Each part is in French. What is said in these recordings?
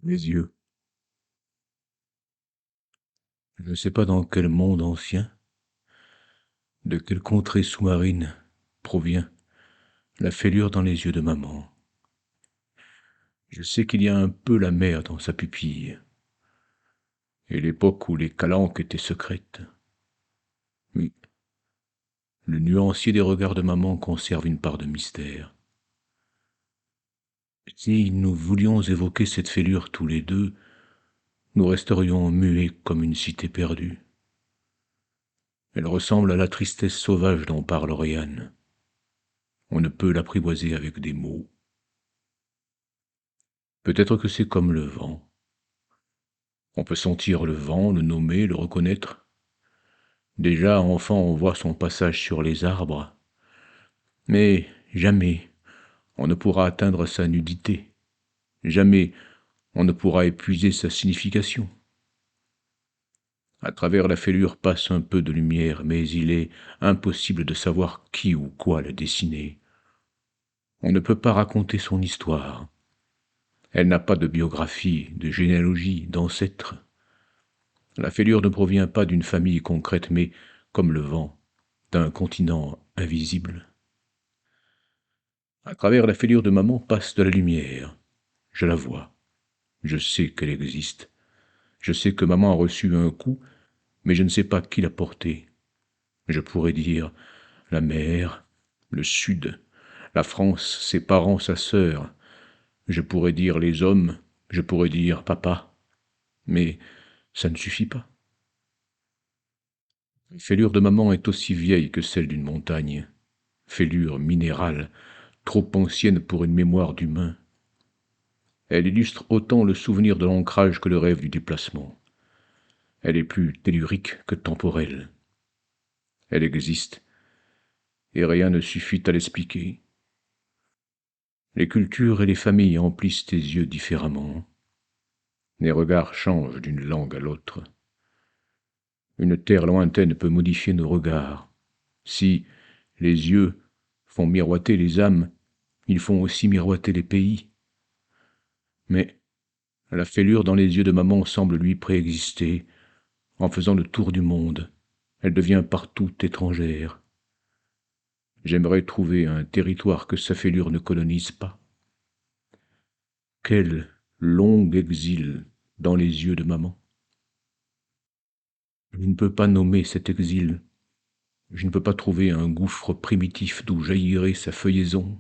Les yeux. Je ne sais pas dans quel monde ancien, de quelle contrée sous-marine provient la fêlure dans les yeux de maman. Je sais qu'il y a un peu la mer dans sa pupille, et l'époque où les calanques étaient secrètes. Oui, le nuancier des regards de maman conserve une part de mystère. Si nous voulions évoquer cette fêlure tous les deux, nous resterions muets comme une cité perdue. Elle ressemble à la tristesse sauvage dont parle Oriane. On ne peut l'apprivoiser avec des mots. Peut-être que c'est comme le vent. On peut sentir le vent, le nommer, le reconnaître. Déjà, enfant, on voit son passage sur les arbres. Mais jamais on ne pourra atteindre sa nudité. Jamais on ne pourra épuiser sa signification. À travers la fêlure passe un peu de lumière, mais il est impossible de savoir qui ou quoi l'a dessinée. On ne peut pas raconter son histoire. Elle n'a pas de biographie, de généalogie, d'ancêtre. La fêlure ne provient pas d'une famille concrète, mais, comme le vent, d'un continent invisible. À travers la fêlure de maman passe de la lumière. Je la vois. Je sais qu'elle existe. Je sais que maman a reçu un coup, mais je ne sais pas qui l'a porté. Je pourrais dire la mer, le sud, la France, ses parents, sa sœur. Je pourrais dire les hommes, je pourrais dire papa. Mais ça ne suffit pas. La fêlure de maman est aussi vieille que celle d'une montagne. Fêlure minérale, trop ancienne pour une mémoire d'humain. Elle illustre autant le souvenir de l'ancrage que le rêve du déplacement. Elle est plus tellurique que temporelle. Elle existe, et rien ne suffit à l'expliquer. Les cultures et les familles emplissent tes yeux différemment. Les regards changent d'une langue à l'autre. Une terre lointaine peut modifier nos regards. Si les yeux font miroiter les âmes, ils font aussi miroiter les pays. Mais la fêlure dans les yeux de maman semble lui préexister. En faisant le tour du monde, elle devient partout étrangère. J'aimerais trouver un territoire que sa fêlure ne colonise pas. Quel long exil dans les yeux de maman. Je ne peux pas nommer cet exil. Je ne peux pas trouver un gouffre primitif d'où jaillirait sa feuillaison.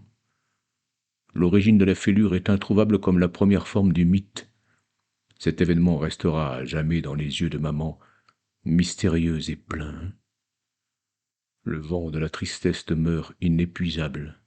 L'origine de la fêlure est introuvable comme la première forme du mythe. Cet événement restera à jamais dans les yeux de maman, mystérieux et plein. Le vent de la tristesse demeure inépuisable.